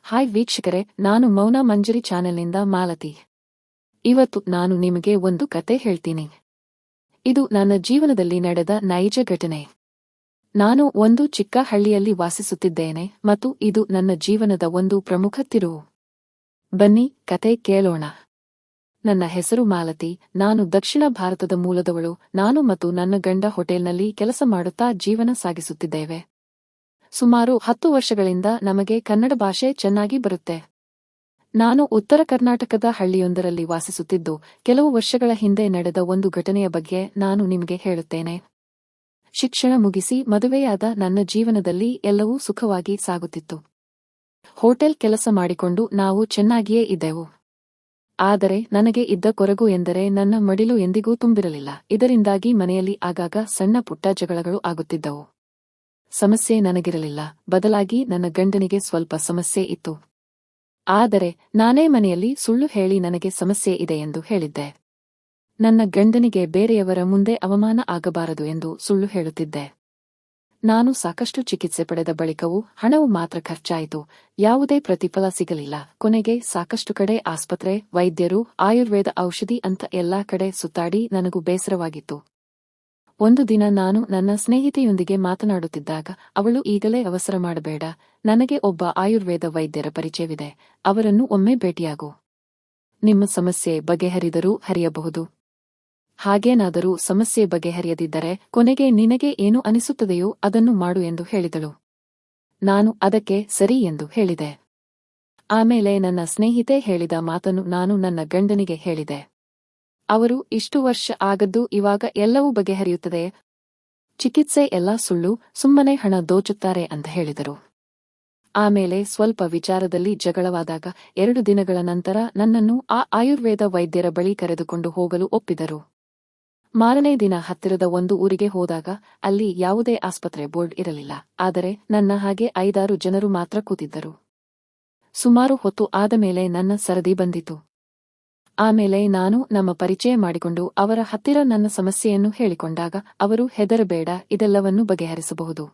Hi ವೀಕ್ಷಕರೇ, ನಾನು ಮೌನ ಮಂಜರಿ ಚಾನೆಲ್ನಿಂದ ಮಾಲತಿ. ಇವತ್ತು ನಾನು ನಿಮಗೆ ಒಂದು ಕತೆ ಹೇಳ್ತೀನಿ. ಇದು ನನ್ನ ಜೀವನದಲ್ಲಿ ನಡೆದ ನೈಜ ಘಟನೆ. ನಾನು ಒಂದು ಚಿಕ್ಕ ಹಳ್ಳಿಯಲ್ಲಿ ವಾಸಿಸುತ್ತಿದ್ದೇನೆ ಮತ್ತು ಇದು ನನ್ನ ಜೀವನದ ಒಂದು ಪ್ರಮುಖ ತಿರುವು. ಬನ್ನಿ ಕತೆ ಕೇಳೋಣ. ನನ್ನ ಹೆಸರು ಮಾಲತಿ. ನಾನು ದಕ್ಷಿಣ ಭಾರತದ ಮೂಲದವಳು. ನಾನು ಮತ್ತು ನನ್ನ ಗಂಡ ಹೋಟೆಲ್ನಲ್ಲಿ ಕೆಲಸ ಮಾಡುತ್ತಾ ಜೀವನ ಸಾಗಿಸುತ್ತಿದ್ದೇವೆ. ಸುಮಾರು 10 ವರ್ಷಗಳಿಂದ ನಮಗೆ ಕನ್ನಡ ಭಾಷೆ ಚೆನ್ನಾಗಿ ಬರುತ್ತೆ. ನಾನು ಉತ್ತರ ಕರ್ನಾಟಕದ ಹಳ್ಳಿಯೊಂದರಲ್ಲಿ ವಾಸಿಸುತ್ತಿದ್ದು, ಕೆಲವು ವರ್ಷಗಳ ಹಿಂದೆ ನಡೆದ ಒಂದು ಘಟನೆಯ ಬಗ್ಗೆ ನಾನು ನಿಮಗೆ ಹೇಳುತ್ತೇನೆ. ಶಿಕ್ಷಣ ಮುಗಿಸಿ ಮದುವೆಯಾದ ನನ್ನ ಜೀವನದಲ್ಲಿ ಎಲ್ಲವೂ ಸುಖವಾಗಿ ಸಾಗುತ್ತಿತ್ತು. ಹೋಟೆಲ್ ಕೆಲಸ ಮಾಡಿಕೊಂಡು ನಾವು ಚೆನ್ನಾಗಿಯೇ ಇದ್ದೆವು. ಆದರೆ ನನಗೆ ಇದ್ದ ಕೊರಗು ಎಂದರೆ ನನ್ನ ಮಡಿಲು ಎಂದಿಗೂ ತುಂಬಿರಲಿಲ್ಲ. ಇದರಿಂದಾಗಿ ಮನೆಯಲ್ಲಿ ಆಗಾಗ ಸಣ್ಣ ಪುಟ್ಟ ಜಗಳಗಳು ಆಗುತ್ತಿದ್ದವು. ಸಮಸ್ಯೆ ನನಗಿರಲಿಲ್ಲ, ಬದಲಾಗಿ ನನ್ನ ಗಂಡನಿಗೆ ಸ್ವಲ್ಪ ಸಮಸ್ಯೆ ಇತ್ತು. ಆದರೆ ನಾನೇ ಮನೆಯಲ್ಲಿ ಸುಳ್ಳು ಹೇಳಿ ನನಗೆ ಸಮಸ್ಯೆ ಇದೆ ಎಂದು ಹೇಳಿದ್ದೆ. ನನ್ನ ಗಂಡನಿಗೆ ಬೇರೆಯವರ ಮುಂದೆ ಅವಮಾನ ಆಗಬಾರದು ಎಂದು ಸುಳ್ಳು ಹೇಳುತ್ತಿದ್ದೆ. ನಾನು ಸಾಕಷ್ಟು ಚಿಕಿತ್ಸೆ ಪಡೆದ ಬಳಿಕವೂ ಹಣವು ಮಾತ್ರ ಖರ್ಚಾಯಿತು. ಯಾವುದೇ ಪ್ರತಿಫಲ ಸಿಗಲಿಲ್ಲ. ಕೊನೆಗೆ ಸಾಕಷ್ಟು ಕಡೆ ಆಸ್ಪತ್ರೆ, ವೈದ್ಯರು, ಆಯುರ್ವೇದ ಔಷಧಿ ಅಂತ ಎಲ್ಲಾ ಕಡೆ ಸುತ್ತಾಡಿ ನನಗೂ ಬೇಸರವಾಗಿತ್ತು. ಒಂದು ದಿನ ನಾನು ನನ್ನ ಸ್ನೇಹಿತೆಯೊಂದಿಗೆ ಮಾತನಾಡುತ್ತಿದ್ದಾಗ ಅವಳು, ಈಗಲೇ ಅವಸರ ಮಾಡಬೇಡ, ನನಗೆ ಒಬ್ಬ ಆಯುರ್ವೇದ ವೈದ್ಯರ ಪರಿಚಯವಿದೆ, ಅವರನ್ನು ಒಮ್ಮೆ ಭೇಟಿಯಾಗು. ನಿಮ್ಮ ಸಮಸ್ಯೆ ಬಗೆಹರಿದರೂ ಹರಿಯಬಹುದು. ಹಾಗೇನಾದರೂ ಸಮಸ್ಯೆ ಬಗೆಹರಿಯದಿದ್ದರೆ ಕೊನೆಗೆ ನಿನಗೆ ಏನು ಅನಿಸುತ್ತದೆಯೋ ಅದನ್ನು ಮಾಡು ಎಂದು ಹೇಳಿದಳು. ನಾನು ಅದಕ್ಕೆ ಸರಿ ಎಂದು ಹೇಳಿದೆ. ಆಮೇಲೆ ನನ್ನ ಸ್ನೇಹಿತೆ ಹೇಳಿದ ಮಾತನ್ನು ನಾನು ನನ್ನ ಗಂಡನಿಗೆ ಹೇಳಿದೆ. ಅವರು, ಇಷ್ಟು ವರ್ಷ ಆಗದ್ದು ಇವಾಗ ಎಲ್ಲವೂ ಬಗೆಹರಿಯುತ್ತದೆ, ಚಿಕಿತ್ಸೆ ಎಲ್ಲ ಸುಳ್ಳು, ಸುಮ್ಮನೆ ಹಣ ದೋಚುತ್ತಾರೆ ಅಂತ ಹೇಳಿದರು. ಆಮೇಲೆ ಸ್ವಲ್ಪ ವಿಚಾರದಲ್ಲಿ ಜಗಳವಾದಾಗ 2 ದಿನಗಳ ನಂತರ ನನ್ನನ್ನು ಆ ಆಯುರ್ವೇದ ವೈದ್ಯರ ಬಳಿ ಕರೆದುಕೊಂಡು ಹೋಗಲು ಒಪ್ಪಿದರು. ಮಾರನೇ ದಿನ ಹತ್ತಿರದ ಒಂದು ಊರಿಗೆ ಹೋದಾಗ ಅಲ್ಲಿ ಯಾವುದೇ ಆಸ್ಪತ್ರೆ ಬೋರ್ಡ್ ಇರಲಿಲ್ಲ. ಆದರೆ ನನ್ನ ಹಾಗೆ 5-6 ಜನರು ಮಾತ್ರ ಕೂತಿದ್ದರು. ಸುಮಾರು ಹೊತ್ತು ಆದ ಮೇಲೆ ನನ್ನ ಸರದಿ ಬಂದಿತು. ಆಮೇಲೆ ನಾನು ನಮ್ಮ ಪರಿಚಯ ಮಾಡಿಕೊಂಡು ಅವರ ಹತ್ತಿರ ನನ್ನ ಸಮಸ್ಯೆಯನ್ನು ಹೇಳಿಕೊಂಡಾಗ ಅವರು, ಹೆದರಬೇಡ, ಇದೆಲ್ಲವನ್ನೂ ಬಗೆಹರಿಸಬಹುದು.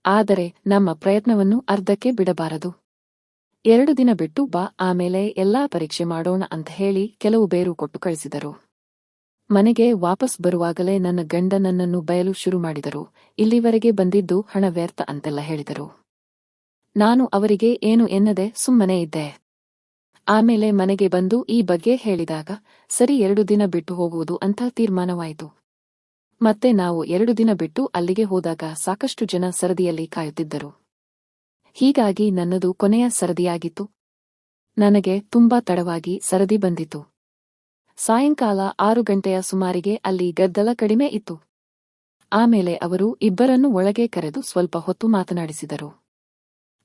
ಆದರೆ ನಮ್ಮ ಪ್ರಯತ್ನವನ್ನು ಅರ್ಧಕ್ಕೆ ಬಿಡಬಾರದು. 2 ದಿನ ಬಿಟ್ಟು ಬಾ, ಆಮೇಲೆ ಎಲ್ಲಾ ಪರೀಕ್ಷೆ ಮಾಡೋಣ ಅಂತ ಹೇಳಿ ಕೆಲವು ಬೇರು ಕೊಟ್ಟು ಕಳಿಸಿದರು. ಮನೆಗೆ ವಾಪಸ್ ಬರುವಾಗಲೇ ನನ್ನ ಗಂಡ ನನ್ನನ್ನು ಬಯಲು ಶುರು ಮಾಡಿದರು. ಇಲ್ಲಿವರೆಗೆ ಬಂದಿದ್ದು ಹಣ ವ್ಯರ್ಥ ಅಂತೆಲ್ಲ ಹೇಳಿದರು. ನಾನು ಅವರಿಗೆ ಏನು ಎನ್ನದೆ ಸುಮ್ಮನೆ ಇದ್ದೆ. ಆಮೇಲೆ ಮನೆಗೆ ಬಂದು ಈ ಬಗ್ಗೆ ಹೇಳಿದಾಗ, ಸರಿ 2 ದಿನ ಬಿಟ್ಟು ಹೋಗುವುದು ಅಂತ ತೀರ್ಮಾನವಾಯಿತು. ಮತ್ತೆ ನಾವು 2 ದಿನ ಬಿಟ್ಟು ಅಲ್ಲಿಗೆ ಹೋದಾಗ ಸಾಕಷ್ಟು ಜನ ಸರದಿಯಲ್ಲಿ ಕಾಯುತ್ತಿದ್ದರು. ಹೀಗಾಗಿ ನನ್ನದು ಕೊನೆಯ ಸರದಿಯಾಗಿತ್ತು. ನನಗೆ ತುಂಬಾ ತಡವಾಗಿ ಸರದಿ ಬಂದಿತು. ಸಾಯಂಕಾಲ 6 ಗಂಟೆಯ ಸುಮಾರಿಗೆ ಅಲ್ಲಿ ಗದ್ದಲ ಕಡಿಮೆ ಇತ್ತು. ಆಮೇಲೆ ಅವರು ಇಬ್ಬರನ್ನು ಒಳಗೆ ಕರೆದು ಸ್ವಲ್ಪ ಹೊತ್ತು ಮಾತನಾಡಿಸಿದರು.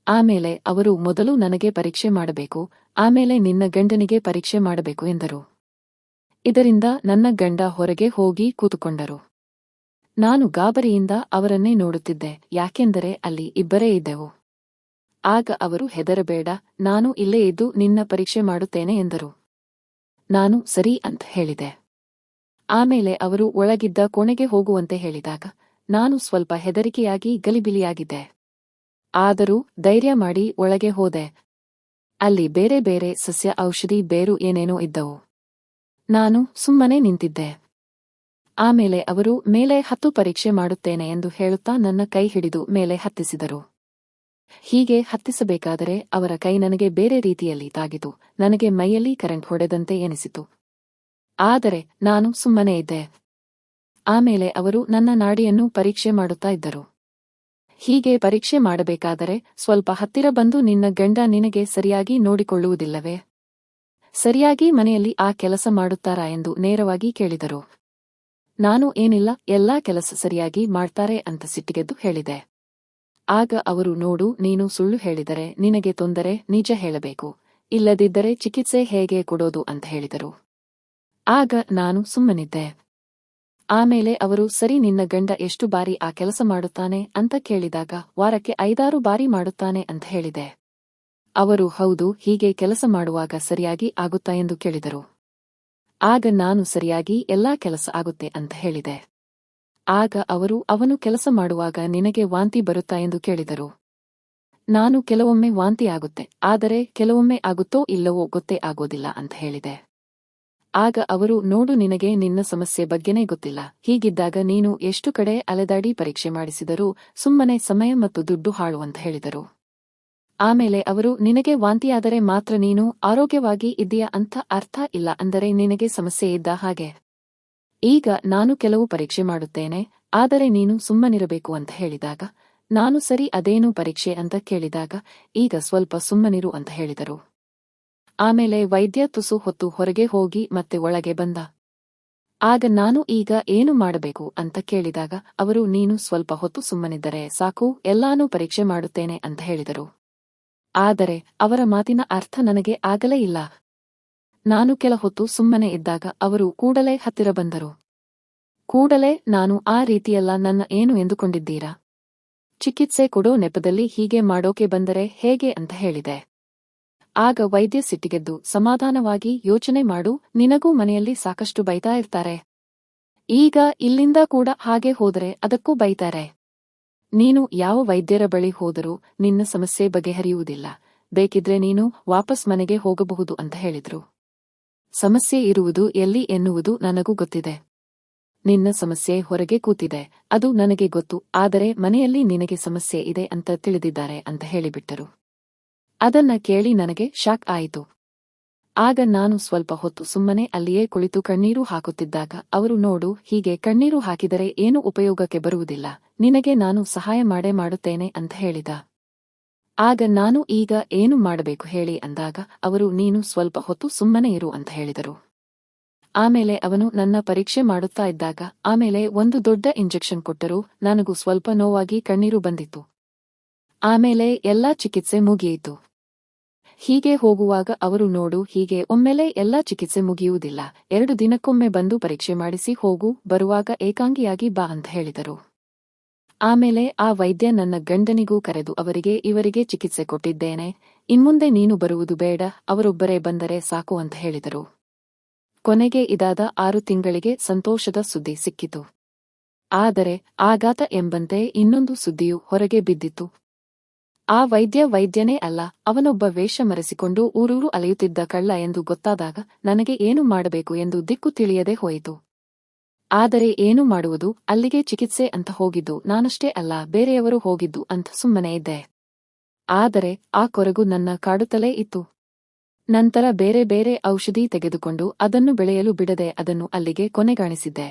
ಆಮೇಲೆ ಅವರು, ಮೊದಲು ನನಗೆ ಪರೀಕ್ಷೆ ಮಾಡಬೇಕು, ಆಮೇಲೆ ನಿನ್ನ ಗಂಡನಿಗೆ ಪರೀಕ್ಷೆ ಮಾಡಬೇಕು ಎಂದರು. ಇದರಿಂದ ನನ್ನ ಗಂಡ ಹೊರಗೆ ಹೋಗಿ ಕೂತುಕೊಂಡರು. ನಾನು ಗಾಬರಿಯಿಂದ ಅವರನ್ನೇ ನೋಡುತ್ತಿದ್ದೆ, ಯಾಕೆಂದರೆ ಅಲ್ಲಿ ಇಬ್ಬರೇ ಇದ್ದೆವು. ಆಗ ಅವರು, ಹೆದರಬೇಡ, ನಾನು ಇಲ್ಲೇ ಇದ್ದು ನಿನ್ನ ಪರೀಕ್ಷೆ ಮಾಡುತ್ತೇನೆ ಎಂದರು. ನಾನು ಸರಿ ಅಂತ ಹೇಳಿದೆ. ಆಮೇಲೆ ಅವರು ಒಳಗಿದ್ದ ಕೋಣೆಗೆ ಹೋಗುವಂತೆ ಹೇಳಿದಾಗ ನಾನು ಸ್ವಲ್ಪ ಹೆದರಿಕೆಯಾಗಿ ಗಲಿಬಿಲಿಯಾಗಿದ್ದೆ. ಆದರೂ ಧೈರ್ಯ ಮಾಡಿ ಒಳಗೆ ಹೋದೆ. ಅಲ್ಲಿ ಬೇರೆ ಬೇರೆ ಸಸ್ಯ, ಔಷಧಿ, ಬೇರು ಏನೇನೋ ಇದ್ದವು. ನಾನು ಸುಮ್ಮನೆ ನಿಂತಿದ್ದೆ. ಆಮೇಲೆ ಅವರು ಮೇಲೆ ಹತ್ತು ಪರೀಕ್ಷೆ ಮಾಡುತ್ತೇನೆ ಎಂದು ಹೇಳುತ್ತಾ ನನ್ನ ಕೈ ಹಿಡಿದು ಮೇಲೆ ಹತ್ತಿಸಿದರು. ಹೀಗೆ ಹತ್ತಿಸಬೇಕಾದರೆ ಅವರ ಕೈ ನನಗೆ ಬೇರೆ ರೀತಿಯಲ್ಲಿ ತಾಗಿತು. ನನಗೆ ಮೈಯಲ್ಲಿ ಕರೆಂಟ್ ಹೊಡೆದಂತೆ ಎನಿಸಿತು. ಆದರೆ ನಾನು ಸುಮ್ಮನೆ ಇದ್ದೆ. ಆಮೇಲೆ ಅವರು ನನ್ನ ನಾಡಿಯನ್ನು ಪರೀಕ್ಷೆ ಮಾಡುತ್ತಾ ಇದ್ದರು. ಹೀಗೆ ಪರೀಕ್ಷೆ ಮಾಡಬೇಕಾದರೆ ಸ್ವಲ್ಪ ಹತ್ತಿರ ಬಂದು, ನಿನ್ನ ಗಂಡ ನಿನಗೆ ಸರಿಯಾಗಿ ನೋಡಿಕೊಳ್ಳುವುದಿಲ್ಲವೇ? ಸರಿಯಾಗಿ ಮನೆಯಲ್ಲಿ ಆ ಕೆಲಸ ಮಾಡುತ್ತಾರಾ ಎಂದು ನೇರವಾಗಿ ಕೇಳಿದರು. ನಾನು ಏನಿಲ್ಲ, ಎಲ್ಲಾ ಕೆಲಸ ಸರಿಯಾಗಿ ಮಾಡ್ತಾರೆ ಅಂತ ಸಿಟ್ಟಿಗೆದ್ದು ಹೇಳಿದೆ. ಆಗ ಅವರು, ನೋಡು, ನೀನು ಸುಳ್ಳು ಹೇಳಿದರೆ ನಿನಗೆ ತೊಂದರೆ, ನಿಜ ಹೇಳಬೇಕು, ಇಲ್ಲದಿದ್ದರೆ ಚಿಕಿತ್ಸೆ ಹೇಗೆ ಕೊಡೋದು ಅಂತ ಹೇಳಿದರು. ಆಗ ನಾನು ಸುಮ್ಮನಿದ್ದೆ. ಆಮೇಲೆ ಅವರು, ಸರಿ, ನಿನ್ನ ಗಂಡ ಎಷ್ಟು ಬಾರಿ ಆ ಕೆಲಸ ಮಾಡುತ್ತಾನೆ ಅಂತ ಕೇಳಿದಾಗ ವಾರಕ್ಕೆ 5-6 ಬಾರಿ ಮಾಡುತ್ತಾನೆ ಅಂತ ಹೇಳಿದೆ. ಅವರು, ಹೌದು, ಹೀಗೆ ಕೆಲಸ ಮಾಡುವಾಗ ಸರಿಯಾಗಿ ಆಗುತ್ತಾ ಎಂದು ಕೇಳಿದರು. ಆಗ ನಾನು ಸರಿಯಾಗಿ ಎಲ್ಲಾ ಕೆಲಸ ಆಗುತ್ತೆ ಅಂತ ಹೇಳಿದೆ. ಆಗ ಅವರು, ಅವನು ಕೆಲಸ ಮಾಡುವಾಗ ನಿನಗೆ ವಾಂತಿ ಬರುತ್ತಾ ಎಂದು ಕೇಳಿದರು. ನಾನು ಕೆಲವೊಮ್ಮೆ ವಾಂತಿ ಆಗುತ್ತೆ, ಆದರೆ ಕೆಲವೊಮ್ಮೆ ಆಗುತ್ತೋ ಇಲ್ಲವೋ ಗೊತ್ತೇ ಆಗೋದಿಲ್ಲ ಅಂತ ಹೇಳಿದೆ. ಆಗ ಅವರು, ನೋಡು, ನಿನಗೆ ನಿನ್ನ ಸಮಸ್ಯೆ ಬಗ್ಗೆನೇ ಗೊತ್ತಿಲ್ಲ. ಹೀಗಿದ್ದಾಗ ನೀನು ಎಷ್ಟು ಕಡೆ ಅಲೆದಾಡಿ ಪರೀಕ್ಷೆ ಮಾಡಿಸಿದರೂ ಸುಮ್ಮನೆ ಸಮಯ ಮತ್ತು ದುಡ್ಡು ಹಾಳು ಅಂತ ಹೇಳಿದರು. ಆಮೇಲೆ ಅವರು, ನಿನಗೆ ವಾಂತಿಯಾದರೆ ಮಾತ್ರ ನೀನು ಆರೋಗ್ಯವಾಗಿ ಇದ್ದೀಯಾ ಅಂತ ಅರ್ಥ, ಇಲ್ಲ ಅಂದರೆ ನಿನಗೆ ಸಮಸ್ಯೆ ಇದ್ದ ಹಾಗೆ. ಈಗ ನಾನು ಕೆಲವು ಪರೀಕ್ಷೆ ಮಾಡುತ್ತೇನೆ, ಆದರೆ ನೀನು ಸುಮ್ಮನಿರಬೇಕು ಅಂತ ಹೇಳಿದಾಗ ನಾನು ಸರಿ, ಅದೇನು ಪರೀಕ್ಷೆ ಅಂತ ಕೇಳಿದಾಗ ಈಗ ಸ್ವಲ್ಪ ಸುಮ್ಮನಿರು ಅಂತ ಹೇಳಿದರು. ಆಮೇಲೆ ವೈದ್ಯ ತುಸು ಹೊತ್ತು ಹೊರಗೆ ಹೋಗಿ ಮತ್ತೆ ಒಳಗೆ ಬಂದ. ಆಗ ನಾನು ಈಗ ಏನು ಮಾಡಬೇಕು ಅಂತ ಕೇಳಿದಾಗ ಅವರು, ನೀನು ಸ್ವಲ್ಪ ಹೊತ್ತು ಸುಮ್ಮನಿದ್ದರೆ ಸಾಕು, ಎಲ್ಲಾನೂ ಪರೀಕ್ಷೆ ಮಾಡುತ್ತೇನೆ ಅಂತ ಹೇಳಿದರು. ಆದರೆ ಅವರ ಮಾತಿನ ಅರ್ಥ ನನಗೆ ಆಗಲೇ ಇಲ್ಲ. ನಾನು ಕೆಲ ಹೊತ್ತು ಸುಮ್ಮನೆ ಇದ್ದಾಗ ಅವರು ಕೂಡಲೇ ಹತ್ತಿರ ಬಂದರು. ಕೂಡಲೇ ನಾನು, ಆ ರೀತಿಯಲ್ಲ, ನನ್ನ ಏನು ಎಂದುಕೊಂಡಿದ್ದೀರಾ? ಚಿಕಿತ್ಸೆ ಕೊಡೋ ನೆಪದಲ್ಲಿ ಹೀಗೆ ಮಾಡೋಕೆ ಬಂದರೆ ಹೇಗೆ ಅಂತ ಹೇಳಿದೆ. ಆಗ ವೈದ್ಯ ಸಿಟ್ಟಿಗೆದ್ದು, ಸಮಾಧಾನವಾಗಿ ಯೋಚನೆ ಮಾಡು, ನಿನಗೂ ಮನೆಯಲ್ಲಿ ಸಾಕಷ್ಟು ಬೈತಾ ಇರ್ತಾರೆ. ಈಗ ಇಲ್ಲಿಂದ ಕೂಡ ಹಾಗೆ ಹೋದರೆ ಅದಕ್ಕೂ ಬೈತಾರೆ. ನೀನು ಯಾವ ವೈದ್ಯರ ಬಳಿ ಹೋದರೂ ನಿನ್ನ ಸಮಸ್ಯೆ ಬಗೆಹರಿಯುವುದಿಲ್ಲ. ಬೇಕಿದ್ರೆ ನೀನು ವಾಪಸ್ ಮನೆಗೆ ಹೋಗಬಹುದು ಅಂತ ಹೇಳಿದ್ರು. ಸಮಸ್ಯೆ ಇರುವುದು ಎಲ್ಲಿ ಎನ್ನುವುದು ನನಗೂ ಗೊತ್ತಿದೆ. ನಿನ್ನ ಸಮಸ್ಯೆ ಹೊರಗೆ ಕೂತಿದೆ, ಅದು ನನಗೆ ಗೊತ್ತು. ಆದರೆ ಮನೆಯಲ್ಲಿ ನಿನಗೆ ಸಮಸ್ಯೆ ಇದೆ ಅಂತ ತಿಳಿದಿದ್ದಾರೆ ಅಂತ ಹೇಳಿಬಿಟ್ಟರು. ಅದನ್ನ ಕೇಳಿ ನನಗೆ ಶಾಕ್ ಆಯಿತು. ಆಗ ನಾನು ಸ್ವಲ್ಪ ಹೊತ್ತು ಸುಮ್ಮನೆ ಅಲ್ಲಿಯೇ ಕುಳಿತು ಕಣ್ಣೀರು ಹಾಕುತ್ತಿದ್ದಾಗ ಅವರು, ನೋಡು, ಹೀಗೆ ಕಣ್ಣೀರು ಹಾಕಿದರೆ ಏನು ಉಪಯೋಗಕ್ಕೆ ಬರುವುದಿಲ್ಲ, ನಿನಗೆ ನಾನು ಸಹಾಯ ಮಾಡೇ ಮಾಡುತ್ತೇನೆ ಅಂತ ಹೇಳಿದ. ಆಗ ನಾನು, ಈಗ ಏನು ಮಾಡಬೇಕು ಹೇಳಿ ಅಂದಾಗ ಅವರು, ನೀನು ಸ್ವಲ್ಪ ಹೊತ್ತು ಸುಮ್ಮನೆ ಇರು ಅಂತ ಹೇಳಿದರು. ಆಮೇಲೆ ಅವನು ನನ್ನ ಪರೀಕ್ಷೆ ಮಾಡುತ್ತಾ ಇದ್ದಾಗ ಆಮೇಲೆ ಒಂದು ದೊಡ್ಡ ಇಂಜೆಕ್ಷನ್ ಕೊಟ್ಟರು. ನನಗೂ ಸ್ವಲ್ಪ ನೋವಾಗಿ ಕಣ್ಣೀರು ಬಂದಿತ್ತು. ಆಮೇಲೆ ಎಲ್ಲಾ ಚಿಕಿತ್ಸೆ ಮುಗಿಯಿತು. ಹೀಗೆ ಹೋಗುವಾಗ ಅವರು, ನೋಡು, ಹೀಗೆ ಒಮ್ಮೆಲೆ ಎಲ್ಲಾ ಚಿಕಿತ್ಸೆ ಮುಗಿಯುವುದಿಲ್ಲ, 2 ದಿನಕ್ಕೊಮ್ಮೆ ಬಂದು ಪರೀಕ್ಷೆ ಮಾಡಿಸಿ ಹೋಗು, ಬರುವಾಗ ಏಕಾಂಗಿಯಾಗಿ ಬಾ ಅಂತ ಹೇಳಿದರು. ಆಮೇಲೆ ಆ ವೈದ್ಯ ನನ್ನ ಗಂಡನಿಗೂ ಕರೆದು ಅವರಿಗೆ, ಇವರಿಗೆ ಚಿಕಿತ್ಸೆ ಕೊಟ್ಟಿದ್ದೇನೆ, ಇನ್ಮುಂದೆ ನೀನು ಬರುವುದು ಬೇಡ, ಅವರೊಬ್ಬರೇ ಬಂದರೆ ಸಾಕು ಅಂತ ಹೇಳಿದರು. ಕೊನೆಗೆ ಇದಾದ 6 ತಿಂಗಳಿಗೆ ಸಂತೋಷದ ಸುದ್ದಿ ಸಿಕ್ಕಿತು. ಆದರೆ ಆಘಾತ ಎಂಬಂತೆ ಇನ್ನೊಂದು ಸುದ್ದಿಯು ಹೊರಗೆ ಬಿದ್ದಿತು. ಆ ವೈದ್ಯನೇ ಅಲ್ಲ, ಅವನೊಬ್ಬ ವೇಷ ಮರೆಸಿಕೊಂಡು ಊರೂರು ಅಲೆಯುತ್ತಿದ್ದ ಕಳ್ಳ ಎಂದು ಗೊತ್ತಾದಾಗ ನನಗೆ ಏನು ಮಾಡಬೇಕು ಎಂದು ದಿಕ್ಕು ತಿಳಿಯದೆ ಹೋಯಿತು. ಆದರೆ ಏನು ಮಾಡುವುದು, ಅಲ್ಲಿಗೆ ಚಿಕಿತ್ಸೆ ಅಂತ ಹೋಗಿದ್ದು ನಾನಷ್ಟೇ ಅಲ್ಲ, ಬೇರೆಯವರು ಹೋಗಿದ್ದು ಅಂತ ಸುಮ್ಮನೆ ಇದ್ದೆ. ಆದರೆ ಆ ಕೊರಗು ನನ್ನ ಕಾಡುತ್ತಲೇ ಇತ್ತು. ನಂತರ ಬೇರೆ ಬೇರೆ ಔಷಧಿ ತೆಗೆದುಕೊಂಡು ಅದನ್ನು ಬೆಳೆಯಲು ಬಿಡದೆ ಅದನ್ನು ಅಲ್ಲಿಗೆ ಕೊನೆಗಾಣಿಸಿದ್ದೆ.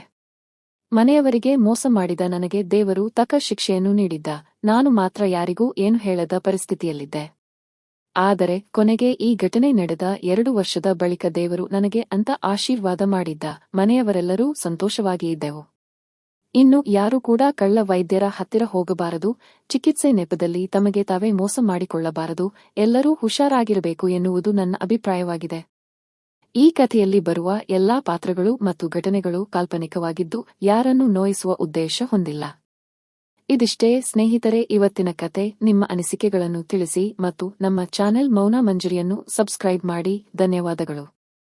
ಮನೆಯವರಿಗೆ ಮೋಸ ಮಾಡಿದ ನನಗೆ ದೇವರು ತಕ್ಕ ಶಿಕ್ಷೆಯನ್ನು ನೀಡಿದ್ದ. ನಾನು ಮಾತ್ರ ಯಾರಿಗೂ ಏನು ಹೇಳದ ಪರಿಸ್ಥಿತಿಯಲ್ಲಿದ್ದೆ. ಆದರೆ ಕೊನೆಗೆ ಈ ಘಟನೆ ನಡೆದ 2 ವರ್ಷದ ಬಳಿಕ ದೇವರು ನನಗೆ ಅಂತ ಆಶೀರ್ವಾದ ಮಾಡಿದ್ದ. ಮನೆಯವರೆಲ್ಲರೂ ಸಂತೋಷವಾಗಿ ಇದ್ದೆವು. ಇನ್ನು ಯಾರೂ ಕೂಡ ಕಳ್ಳ ವೈದ್ಯರ ಹತ್ತಿರ ಹೋಗಬಾರದು, ಚಿಕಿತ್ಸೆ ನೆಪದಲ್ಲಿ ತಮಗೆ ತಾವೇ ಮೋಸ ಮಾಡಿಕೊಳ್ಳಬಾರದು, ಎಲ್ಲರೂ ಹುಷಾರಾಗಿರಬೇಕು ಎನ್ನುವುದು ನನ್ನ ಅಭಿಪ್ರಾಯವಾಗಿದೆ. ಈ ಕಥೆಯಲ್ಲಿ ಬರುವ ಎಲ್ಲಾ ಪಾತ್ರಗಳು ಮತ್ತು ಘಟನೆಗಳು ಕಾಲ್ಪನಿಕವಾಗಿದ್ದು ಯಾರನ್ನೂ ನೋಯಿಸುವ ಉದ್ದೇಶ ಹೊಂದಿಲ್ಲ. ಇದಿಷ್ಟೇ ಸ್ನೇಹಿತರೆ ಇವತ್ತಿನ ಕತೆ. ನಿಮ್ಮ ಅನಿಸಿಕೆಗಳನ್ನು ತಿಳಿಸಿ ಮತ್ತು ನಮ್ಮ ಚಾನೆಲ್ ಮೌನ ಮಂಜರಿಯನ್ನು ಸಬ್ಸ್ಕ್ರೈಬ್ ಮಾಡಿ. ಧನ್ಯವಾದಗಳು.